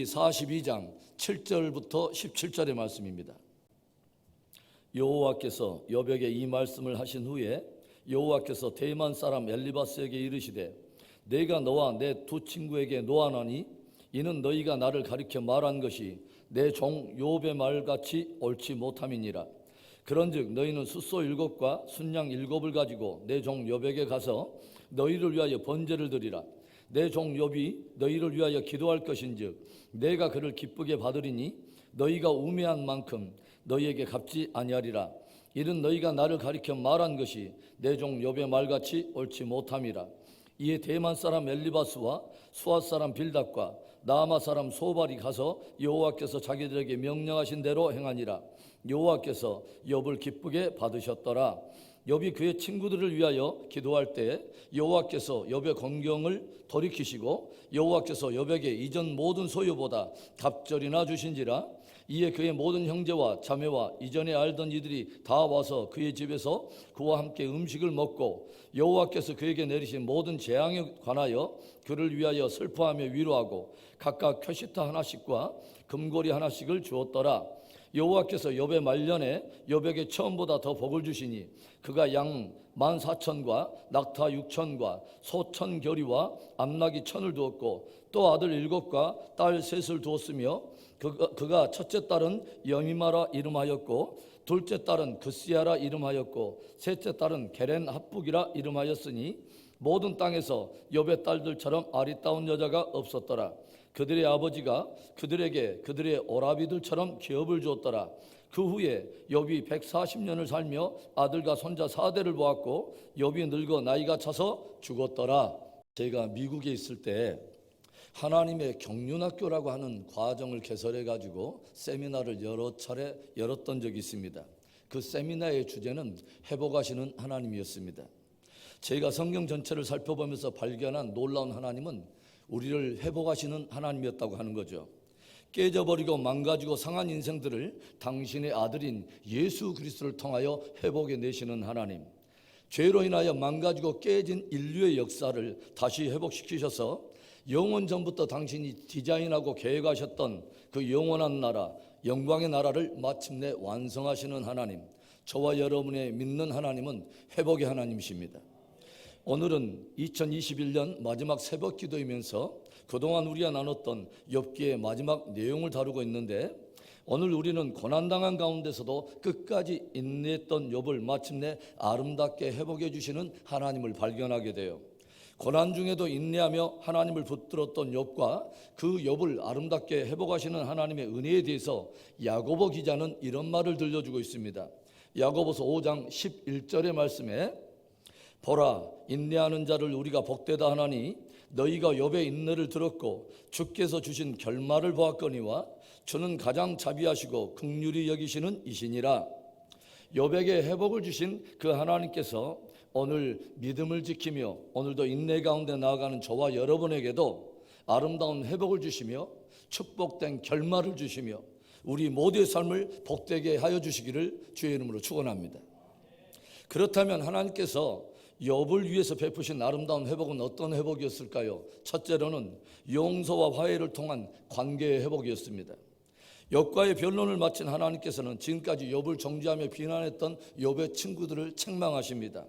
42장 7절부터 17절의 말씀입니다. 여호와께서 욥에게 이 말씀을 하신 후에 여호와께서 대만 사람 엘리바스에게 이르시되 내가 너와 내 두 친구에게 노하노니 이는 너희가 나를 가리켜 말한 것이 내 종 욥의 말같이 옳지 못함이니라. 그런즉 너희는 숫소 7과 순양 7을 가지고 내 종 욥에게 가서 너희를 위하여 번제를 드리라. 내 종 욥이 너희를 위하여 기도할 것인즉 내가 그를 기쁘게 받으리니 너희가 우매한 만큼 너희에게 갚지 아니하리라. 이는 너희가 나를 가리켜 말한 것이 내 종 욥의 말같이 옳지 못함이라. 이에 대만 사람 엘리바스와 수앗 사람 빌닷과 나아마 사람 소발이 가서 여호와께서 자기들에게 명령하신 대로 행하니라. 여호와께서 욥을 기쁘게 받으셨더라. 욥이 그의 친구들을 위하여 기도할 때 여호와께서 욥의 건경을 돌이키시고 여호와께서 욥에게 이전 모든 소유보다 갑절이나 주신지라. 이에 그의 모든 형제와 자매와 이전에 알던 이들이 다 와서 그의 집에서 그와 함께 음식을 먹고 여호와께서 그에게 내리신 모든 재앙에 관하여 그를 위하여 슬퍼하며 위로하고 각각 표시타 하나씩과 금고리 하나씩을 주었더라. 여호와께서 욥의 말년에 욥에게 처음보다 더 복을 주시니 그가 양 14,000과 낙타 6,000과 소 1,000겨리와 암나귀 1,000을 두었고 또 아들 7과 딸 3을 두었으며 그가 첫째 딸은 여미마라 이름하였고 둘째 딸은 그스야라 이름하였고 셋째 딸은 게렌 합북이라 이름하였으니 모든 땅에서 욥의 딸들처럼 아리따운 여자가 없었더라. 그들의 아버지가 그들에게 그들의 오라비들처럼 기업을 주었더라. 그 후에 욥이 140년을 살며 아들과 손자 4대를 보았고 욥이 늙어 나이가 차서 죽었더라. 제가 미국에 있을 때 하나님의 경륜학교라고 하는 과정을 개설해 가지고 세미나를 여러 차례 열었던 적이 있습니다. 그 세미나의 주제는 회복하시는 하나님이었습니다. 제가 성경 전체를 살펴보면서 발견한 놀라운 하나님은 우리를 회복하시는 하나님이었다고 하는 거죠. 깨져버리고 망가지고 상한 인생들을 당신의 아들인 예수 그리스도를 통하여 회복해 내시는 하나님, 죄로 인하여 망가지고 깨진 인류의 역사를 다시 회복시키셔서 영원 전부터 당신이 디자인하고 계획하셨던 그 영원한 나라, 영광의 나라를 마침내 완성하시는 하나님, 저와 여러분의 믿는 하나님은 회복의 하나님이십니다. 오늘은 2021년 마지막 새벽 기도이면서 그동안 우리가 나눴던 욥기의 마지막 내용을 다루고 있는데 오늘 우리는 고난당한 가운데서도 끝까지 인내했던 욥을 마침내 아름답게 회복해 주시는 하나님을 발견하게 돼요. 고난 중에도 인내하며 하나님을 붙들었던 욥과 그 욥을 아름답게 회복하시는 하나님의 은혜에 대해서 야고보 기자는 이런 말을 들려주고 있습니다. 야고보서 5장 11절의 말씀에 보라, 인내하는 자를 우리가 복되다 하나니 너희가 욥의 인내를 들었고 주께서 주신 결말을 보았거니와 주는 가장 자비하시고 긍휼히 여기시는 이시니라. 욥에게 회복을 주신 그 하나님께서 오늘 믿음을 지키며 오늘도 인내 가운데 나아가는 저와 여러분에게도 아름다운 회복을 주시며 축복된 결말을 주시며 우리 모두의 삶을 복되게 하여 주시기를 주의 이름으로 축원합니다. 그렇다면 하나님께서 욥을 위해서 베푸신 아름다운 회복은 어떤 회복이었을까요? 첫째로는 용서와 화해를 통한 관계의 회복이었습니다. 욥과의 변론을 마친 하나님께서는 지금까지 욥을 정죄하며 비난했던 욥의 친구들을 책망하십니다.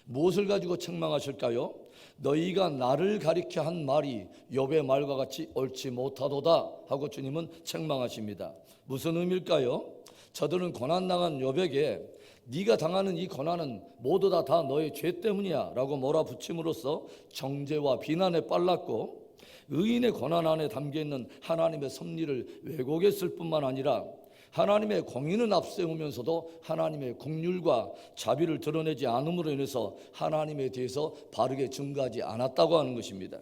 무엇을 가지고 책망하실까요? 너희가 나를 가리켜 한 말이 욥의 말과 같이 옳지 못하도다 하고 주님은 책망하십니다. 무슨 의미일까요? 저들은 고난당한 욥에게 네가 당하는 이 고난은 모두 다 너의 죄 때문이야 라고 몰아붙임으로써 정죄와 비난에 빨랐고 의인의 고난 안에 담겨있는 하나님의 섭리를 왜곡했을 뿐만 아니라 하나님의 공의는 앞세우면서도 하나님의 긍휼과 자비를 드러내지 않음으로 인해서 하나님에 대해서 바르게 증거하지 않았다고 하는 것입니다.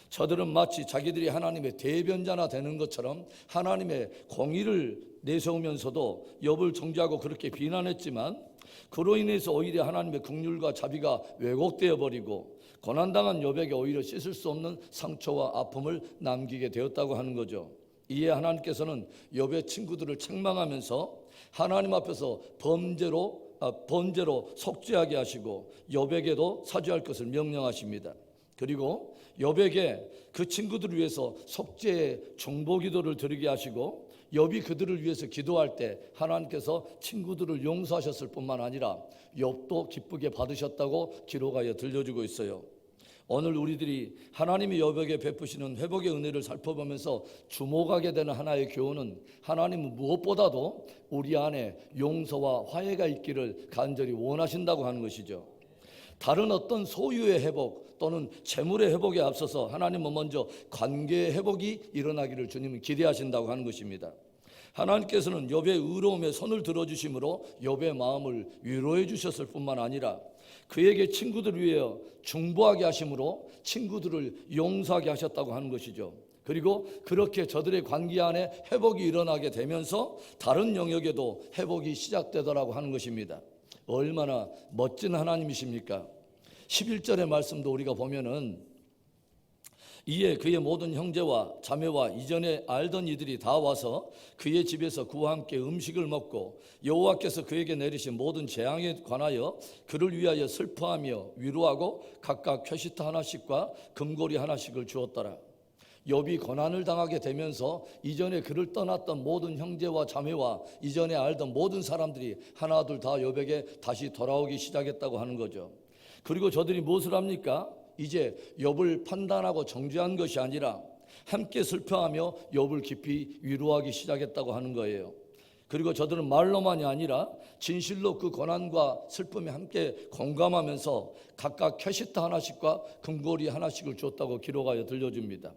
저들은 마치 자기들이 하나님의 대변자나 되는 것처럼 하나님의 공의를 내세우면서도 욥을 정죄하고 그렇게 비난했지만 그로 인해서 오히려 하나님의 긍휼과 자비가 왜곡되어 버리고 고난당한 욥에게 오히려 씻을 수 없는 상처와 아픔을 남기게 되었다고 하는 거죠. 이에 하나님께서는 욥의 친구들을 책망하면서 하나님 앞에서 범죄로 속죄하게 하시고 욥에게도 사죄할 것을 명령하십니다. 그리고 욥에게 그 친구들을 위해서 속죄의 중보기도를 드리게 하시고 욥이 그들을 위해서 기도할 때 하나님께서 친구들을 용서하셨을 뿐만 아니라 욥도 기쁘게 받으셨다고 기록하여 들려주고 있어요. 오늘 우리들이 하나님이 욥에게 베푸시는 회복의 은혜를 살펴보면서 주목하게 되는 하나의 교훈은 하나님은 무엇보다도 우리 안에 용서와 화해가 있기를 간절히 원하신다고 하는 것이죠. 다른 어떤 소유의 회복 또는 재물의 회복에 앞서서 하나님은 먼저 관계의 회복이 일어나기를 주님은 기대하신다고 하는 것입니다. 하나님께서는 욥의 의로움에 손을 들어주심으로 욥의 마음을 위로해 주셨을 뿐만 아니라 그에게 친구들을 위하여 중보하게 하심으로 친구들을 용서하게 하셨다고 하는 것이죠. 그리고 그렇게 저들의 관계 안에 회복이 일어나게 되면서 다른 영역에도 회복이 시작되더라고 하는 것입니다. 얼마나 멋진 하나님이십니까? 11절의 말씀도 우리가 보면은 이에 그의 모든 형제와 자매와 이전에 알던 이들이 다 와서 그의 집에서 그와 함께 음식을 먹고 여호와께서 그에게 내리신 모든 재앙에 관하여 그를 위하여 슬퍼하며 위로하고 각각 켜시트 하나씩과 금고리 하나씩을 주었더라. 욥이 고난을 당하게 되면서 이전에 그를 떠났던 모든 형제와 자매와 이전에 알던 모든 사람들이 하나둘 다 욥에게 다시 돌아오기 시작했다고 하는 거죠. 그리고 저들이 무엇을 합니까? 이제 욥을 판단하고 정죄한 것이 아니라 함께 슬퍼하며 욥을 깊이 위로하기 시작했다고 하는 거예요. 그리고 저들은 말로만이 아니라 진실로 그 고난과 슬픔에 함께 공감하면서 각각 켜시트 하나씩과 금고리 하나씩을 줬다고 기록하여 들려줍니다.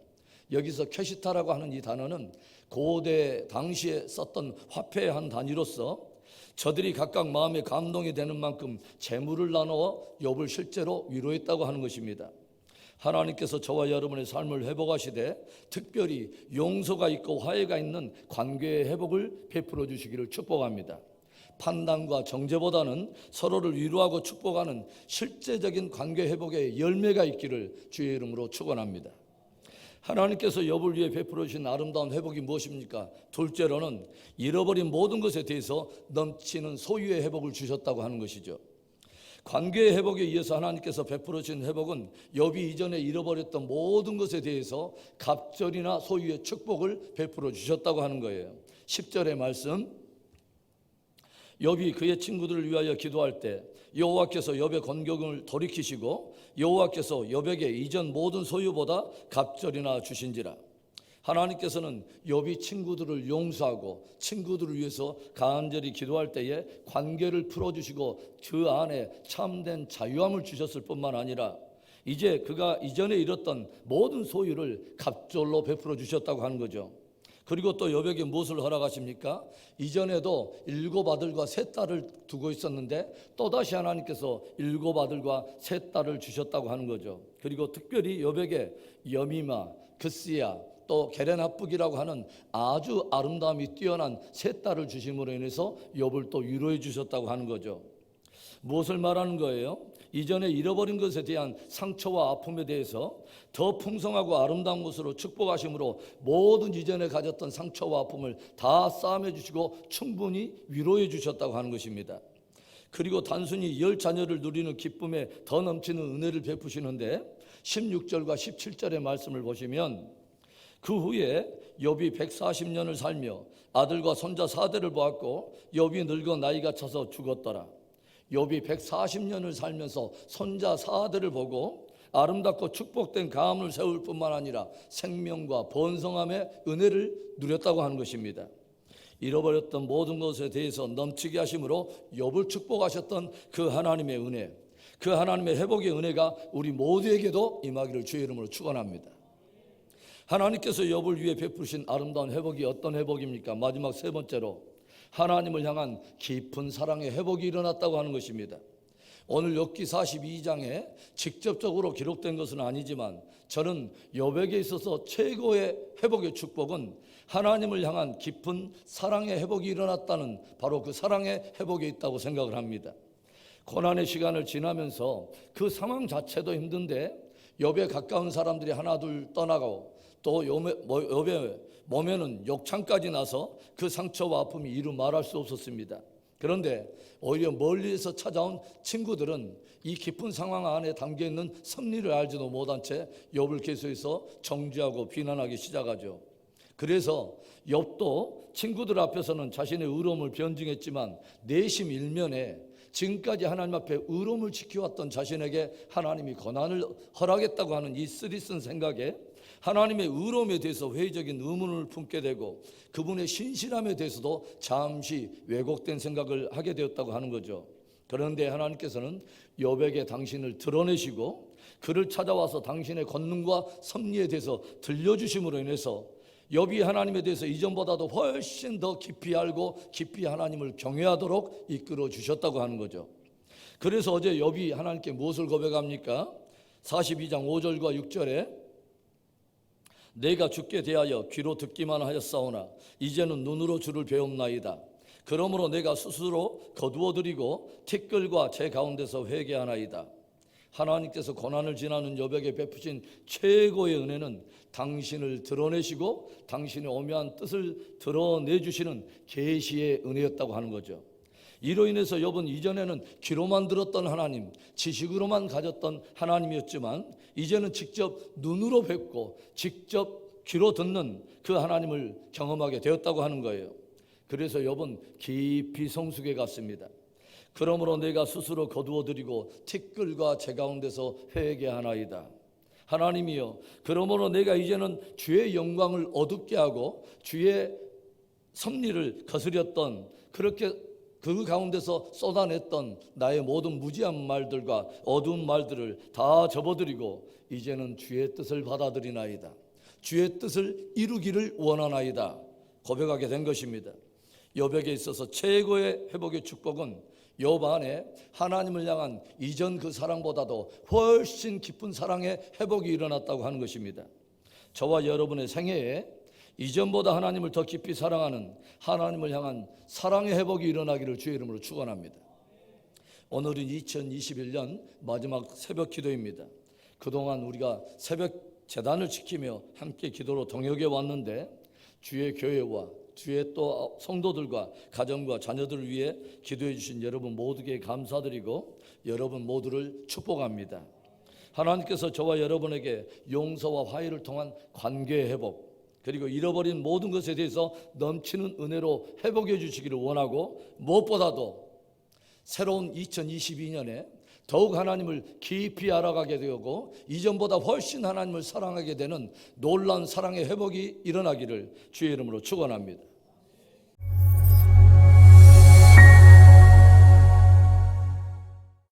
여기서 켜시타라고 하는 이 단어는 고대 당시에 썼던 화폐의 한 단위로서 저들이 각각 마음에 감동이 되는 만큼 재물을 나누어 욥을 실제로 위로했다고 하는 것입니다. 하나님께서 저와 여러분의 삶을 회복하시되 특별히 용서가 있고 화해가 있는 관계의 회복을 베풀어 주시기를 축복합니다. 판단과 정죄보다는 서로를 위로하고 축복하는 실제적인 관계 회복의 열매가 있기를 주의 이름으로 축원합니다. 하나님께서 욥을 위해 베풀어 주신 아름다운 회복이 무엇입니까? 둘째로는 잃어버린 모든 것에 대해서 넘치는 소유의 회복을 주셨다고 하는 것이죠. 관계의 회복에 의해서 하나님께서 베풀어 주신 회복은 욥이 이전에 잃어버렸던 모든 것에 대해서 갑절이나 소유의 축복을 베풀어 주셨다고 하는 거예요. 10절의 말씀, 욥이 그의 친구들을 위하여 기도할 때 여호와께서 욥의 건경을 돌이키시고 여호와께서 욥에게 이전 모든 소유보다 갑절이나 주신지라. 하나님께서는 욥이 친구들을 용서하고 친구들을 위해서 간절히 기도할 때에 관계를 풀어주시고 그 안에 참된 자유함을 주셨을 뿐만 아니라 이제 그가 이전에 잃었던 모든 소유를 갑절로 베풀어 주셨다고 하는 거죠. 그리고 또 욥에게 무엇을 허락하십니까? 이전에도 7 아들과 3 딸을 두고 있었는데 또다시 하나님께서 7 아들과 3 딸을 주셨다고 하는 거죠. 그리고 특별히 욥에게 여미마, 그스야, 또 게레나쁘기라고 하는 아주 아름다움이 뛰어난 3 딸을 주심으로 인해서 욥을 또 위로해 주셨다고 하는 거죠. 무엇을 말하는 거예요? 이전에 잃어버린 것에 대한 상처와 아픔에 대해서 더 풍성하고 아름다운 것으로 축복하심으로 모든 이전에 가졌던 상처와 아픔을 다 싸매어 주시고 충분히 위로해 주셨다고 하는 것입니다. 그리고 단순히 10 자녀를 누리는 기쁨에 더 넘치는 은혜를 베푸시는데 16절과 17절의 말씀을 보시면 그 후에 욥이 140년을 살며 아들과 손자 4대를 보았고 욥이 늙어 나이가 차서 죽었더라. 욥이 140년을 살면서 손자 4대를 보고 아름답고 축복된 가문을 세울 뿐만 아니라 생명과 번성함의 은혜를 누렸다고 하는 것입니다. 잃어버렸던 모든 것에 대해서 넘치게 하심으로 욥을 축복하셨던 그 하나님의 은혜, 그 하나님의 회복의 은혜가 우리 모두에게도 임하기를 주의 이름으로 축원합니다. 하나님께서 욥을 위해 베푸신 아름다운 회복이 어떤 회복입니까? 마지막 3번째로 하나님을 향한 깊은 사랑의 회복이 일어났다고 하는 것입니다. 오늘 욥기 42장에 직접적으로 기록된 것은 아니지만 저는 욥에게 있어서 최고의 회복의 축복은 하나님을 향한 깊은 사랑의 회복이 일어났다는 바로 그 사랑의 회복에 있다고 생각을 합니다. 고난의 시간을 지나면서 그 상황 자체도 힘든데 욥에 가까운 사람들이 하나둘 떠나가고 또 욥의 몸에는 욕창까지 나서 그 상처와 아픔이 이루 말할 수 없었습니다. 그런데 오히려 멀리에서 찾아온 친구들은 이 깊은 상황 안에 담겨있는 섭리를 알지도 못한 채 욥을 계속해서 정죄하고 비난하기 시작하죠. 그래서 욥도 친구들 앞에서는 자신의 의로움을 변증했지만 내심 일면에 지금까지 하나님 앞에 의로움을 지켜왔던 자신에게 하나님이 고난을 허락했다고 하는 이 쓰리쓴 생각에 하나님의 의로움에 대해서 회의적인 의문을 품게 되고 그분의 신실함에 대해서도 잠시 왜곡된 생각을 하게 되었다고 하는 거죠. 그런데 하나님께서는 욥에게 당신을 드러내시고 그를 찾아와서 당신의 권능과 섭리에 대해서 들려주심으로 인해서 욥이 하나님에 대해서 이전보다도 훨씬 더 깊이 알고 깊이 하나님을 경외하도록 이끌어 주셨다고 하는 거죠. 그래서 어제 욥이 하나님께 무엇을 고백합니까? 42장 5절과 6절에 내가 주께 대하여 귀로 듣기만 하였사오나 이제는 눈으로 주를 배움나이다. 그러므로 내가 스스로 거두어드리고 티끌과 제 가운데서 회개하나이다. 하나님께서 고난을 지나는 욥에게 베푸신 최고의 은혜는 당신을 드러내시고 당신의 오묘한 뜻을 드러내주시는 계시의 은혜였다고 하는 거죠. 이로 인해서 욥은 이전에는 귀로만 들었던 하나님, 지식으로만 가졌던 하나님이었지만 이제는 직접 눈으로 뵙고 직접 귀로 듣는 그 하나님을 경험하게 되었다고 하는 거예요. 그래서 욥은 깊이 성숙해 갔습니다. 그러므로 내가 스스로 거두어드리고 티끌과 제 가운데서 회개하나이다. 하나님이여, 그러므로 내가 이제는 주의 영광을 어둡게 하고 주의 섭리를 거스렸던 그렇게 그 가운데서 쏟아냈던 나의 모든 무지한 말들과 어두운 말들을 다 접어드리고 이제는 주의 뜻을 받아들이나이다. 주의 뜻을 이루기를 원하나이다. 고백하게 된 것입니다. 욥에게 있어서 최고의 회복의 축복은 욥 안에 하나님을 향한 이전 그 사랑보다도 훨씬 깊은 사랑의 회복이 일어났다고 하는 것입니다. 저와 여러분의 생애에 이전보다 하나님을 더 깊이 사랑하는 하나님을 향한 사랑의 회복이 일어나기를 주의 이름으로 축원합니다. 오늘은 2021년 마지막 새벽 기도입니다. 그동안 우리가 새벽 제단을 지키며 함께 기도로 동역해 왔는데 주의 교회와 주의 또 성도들과 가정과 자녀들을 위해 기도해 주신 여러분 모두에게 감사드리고 여러분 모두를 축복합니다. 하나님께서 저와 여러분에게 용서와 화해를 통한 관계 회복 그리고 잃어버린 모든 것에 대해서 넘치는 은혜로 회복해 주시기를 원하고 무엇보다도 새로운 2022년에 더욱 하나님을 깊이 알아가게 되고 이전보다 훨씬 하나님을 사랑하게 되는 놀라운 사랑의 회복이 일어나기를 주의 이름으로 축원합니다.